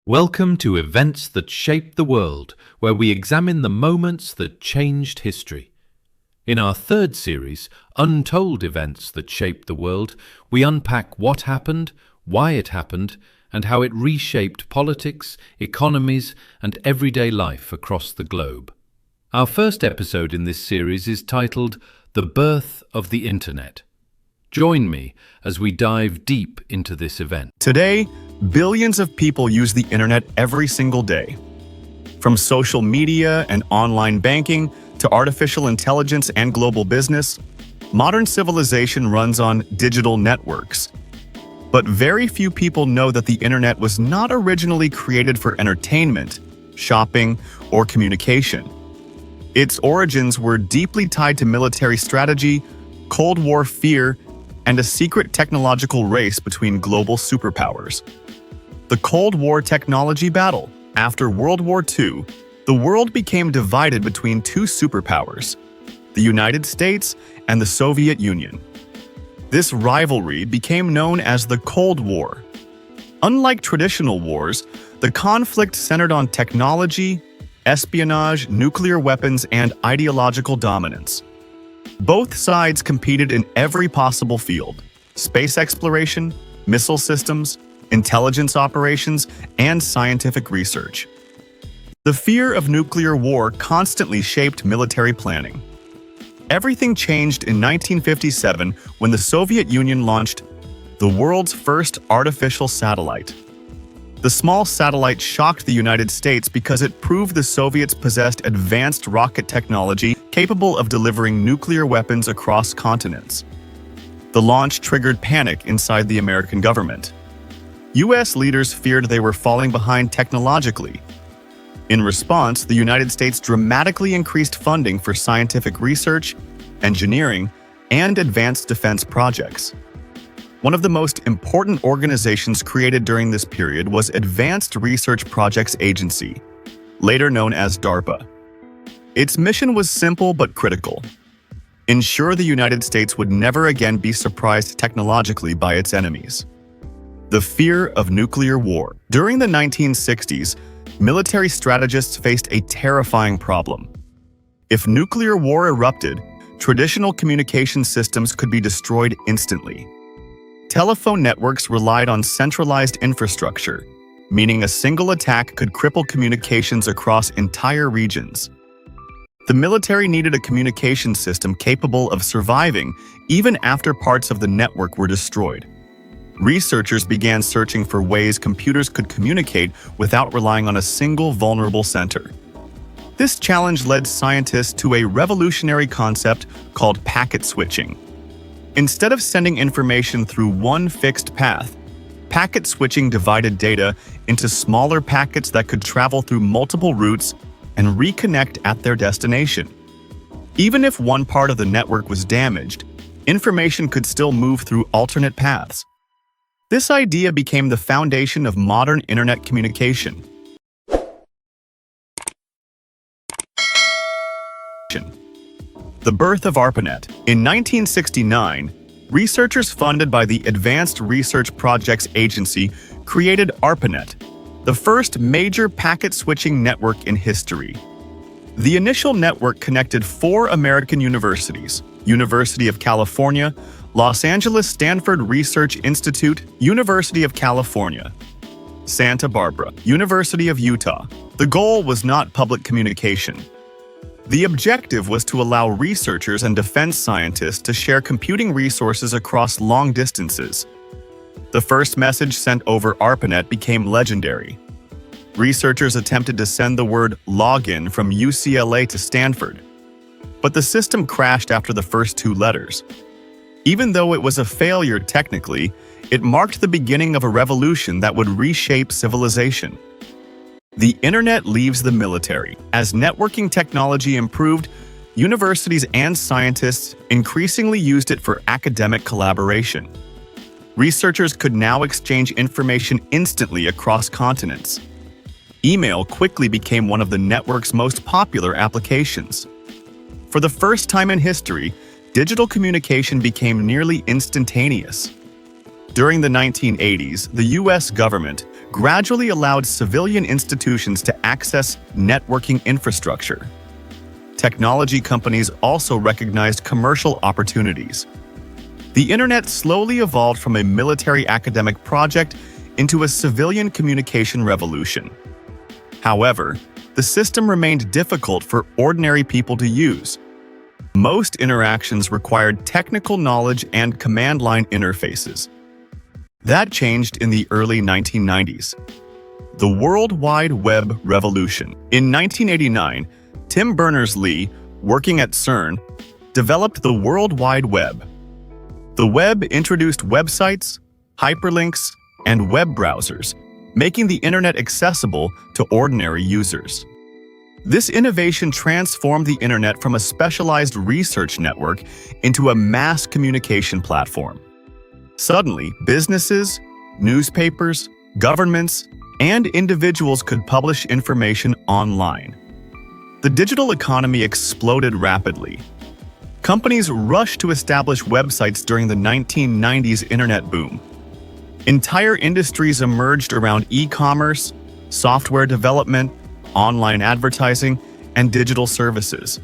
Welcome to Events That Shaped the World, where we examine the moments that changed history. In our third series, Untold Events That Shaped the World, we unpack what happened, why it happened, and how it reshaped politics, economies, and everyday life across the globe. Our first episode in this series is titled The Birth of the Internet. Join me as we dive deep into this event. Today, billions of people use the internet every single day. From social media and online banking to artificial intelligence and global business, modern civilization runs on digital networks. But very few people know that the internet was not originally created for entertainment, shopping, or communication. Its origins were deeply tied to military strategy, Cold War fear, and a secret technological race between global superpowers. The Cold War technology battle. After World War II, the world became divided between two superpowers, the United States and the Soviet Union. This rivalry became known as the Cold War. Unlike traditional wars, the conflict centered on technology, espionage, nuclear weapons, and ideological dominance. Both sides competed in every possible field: space exploration, missile systems, intelligence operations, and scientific research. The fear of nuclear war constantly shaped military planning. Everything changed in 1957 when the Soviet Union launched the world's first artificial satellite. The small satellite shocked the United States because it proved the Soviets possessed advanced rocket technology capable of delivering nuclear weapons across continents. The launch triggered panic inside the American government. U.S. leaders feared they were falling behind technologically. In response, the United States dramatically increased funding for scientific research, engineering, and advanced defense projects. One of the most important organizations created during this period was Advanced Research Projects Agency, later known as Darpa. Its mission was simple but critical: ensure the United States would never again be surprised technologically by its enemies. The fear of nuclear war. During the 1960s, military strategists faced a terrifying problem. If nuclear war erupted, traditional communication systems could be destroyed instantly. Telephone networks relied on centralized infrastructure, meaning a single attack could cripple communications across entire regions. The military needed a communication system capable of surviving even after parts of the network were destroyed. Researchers began searching for ways computers could communicate without relying on a single vulnerable center. This challenge led scientists to a revolutionary concept called packet switching. Instead of sending information through one fixed path, packet switching divided data into smaller packets that could travel through multiple routes and reconnect at their destination. Even if one part of the network was damaged, information could still move through alternate paths. This idea became the foundation of modern internet communication. The birth of Arpanet. In 1969, researchers funded by the Advanced Research Projects Agency created Arpanet, the first major packet switching network in history. The initial network connected 4 American universities: University of California, Los Angeles Stanford Research Institute, University of California, Santa Barbara, University of Utah. The goal was not public communication. The objective was to allow researchers and defense scientists to share computing resources across long distances. The first message sent over Arpanet became legendary. Researchers attempted to send the word login from UCLA to Stanford, but the system crashed after the first 2 letters. Even though it was a failure technically, it marked the beginning of a revolution that would reshape civilization. The internet leaves the military. As networking technology improved, universities and scientists increasingly used it for academic collaboration. Researchers could now exchange information instantly across continents. Email quickly became one of the network's most popular applications. For the first time in history, digital communication became nearly instantaneous. During the 1980s, the U.S. government gradually allowed civilian institutions to access networking infrastructure. Technology companies also recognized commercial opportunities. The internet slowly evolved from a military academic project into a civilian communication revolution. However, the system remained difficult for ordinary people to use. Most interactions required technical knowledge and command line interfaces. That changed in the early 1990s. The World Wide Web revolution. In 1989, Tim Berners-Lee, working at CERN, developed the World Wide Web. The web introduced websites, hyperlinks, and web browsers, making the internet accessible to ordinary users. This innovation transformed the internet from a specialized research network into a mass communication platform. Suddenly, businesses, newspapers, governments, and individuals could publish information online. The digital economy exploded rapidly. Companies rushed to establish websites during the 1990s internet boom. Entire industries emerged around e-commerce, software development, online advertising, and digital services.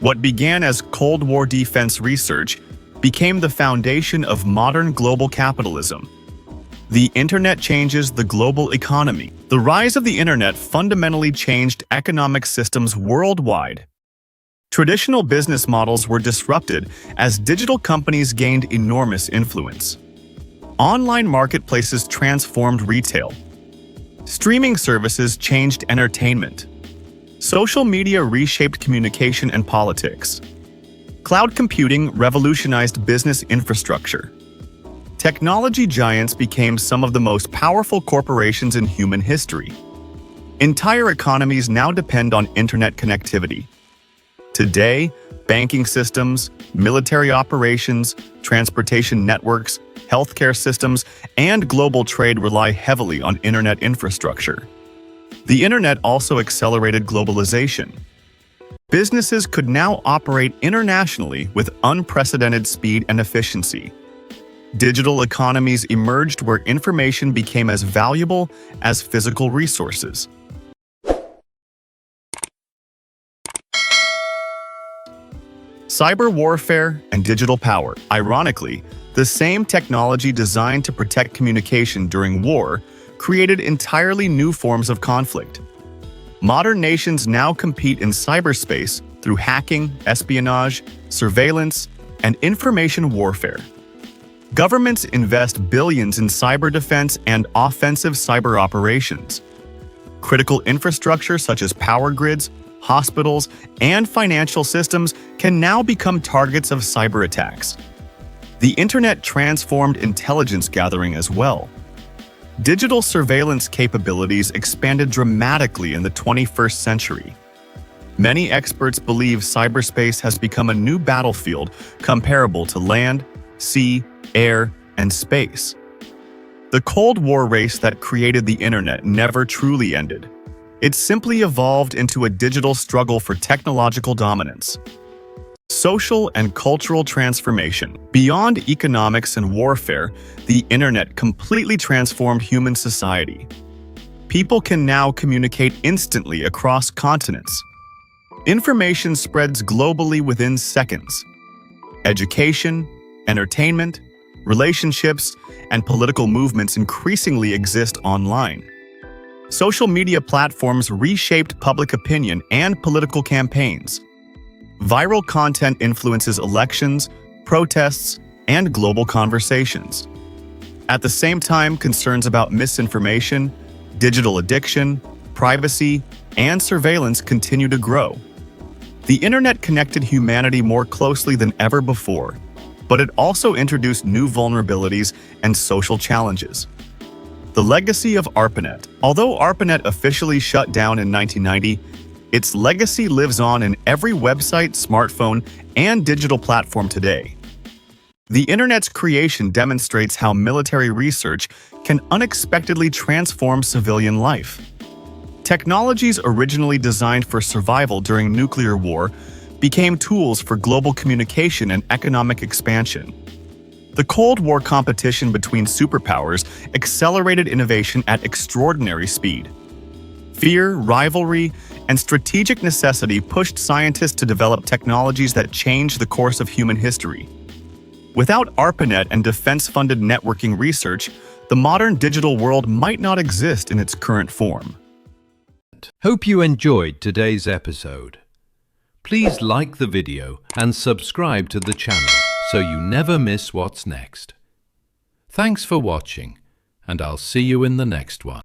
What began as Cold War defense research became the foundation of modern global capitalism. The internet changes the global economy. The rise of the internet fundamentally changed economic systems worldwide. Traditional business models were disrupted as digital companies gained enormous influence. Online marketplaces transformed retail. Streaming services changed entertainment. Social media reshaped communication and politics. Cloud computing revolutionized business infrastructure. Technology giants became some of the most powerful corporations in human history. Entire economies now depend on internet connectivity. Today, banking systems, military operations, transportation networks, healthcare systems, and global trade rely heavily on internet infrastructure. The internet also accelerated globalization. Businesses could now operate internationally with unprecedented speed and efficiency. Digital economies emerged where information became as valuable as physical resources. Cyber warfare and digital power. Ironically, the same technology designed to protect communication during war created entirely new forms of conflict. Modern nations now compete in cyberspace through hacking, espionage, surveillance, and information warfare. Governments invest billions in cyber defense and offensive cyber operations. Critical infrastructure such as power grids, hospitals, and financial systems can now become targets of cyber attacks. The internet transformed intelligence gathering as well. Digital surveillance capabilities expanded dramatically in the 21st century. Many experts believe cyberspace has become a new battlefield comparable to land, sea, air, and space. The Cold War race that created the internet never truly ended. It simply evolved into a digital struggle for technological dominance. Social and cultural transformation. Beyond economics and warfare, the internet completely transformed human society. People can now communicate instantly across continents. Information spreads globally within seconds. Education, entertainment, relationships, and political movements increasingly exist online. Social media platforms reshaped public opinion and political campaigns. Viral content influences elections, protests, and global conversations. At the same time, concerns about misinformation, digital addiction, privacy, and surveillance continue to grow. The internet connected humanity more closely than ever before, but it also introduced new vulnerabilities and social challenges. The legacy of Arpanet. Although Arpanet officially shut down in 1990, its legacy lives on in every website, smartphone, and digital platform today. The internet's creation demonstrates how military research can unexpectedly transform civilian life. Technologies originally designed for survival during nuclear war became tools for global communication and economic expansion. The Cold War competition between superpowers accelerated innovation at extraordinary speed. Fear, rivalry, and strategic necessity pushed scientists to develop technologies that changed the course of human history. Without Arpanet and defense-funded networking research, the modern digital world might not exist in its current form. Hope you enjoyed today's episode. Please like the video and subscribe to the channel so you never miss what's next. Thanks for watching, and I'll see you in the next one.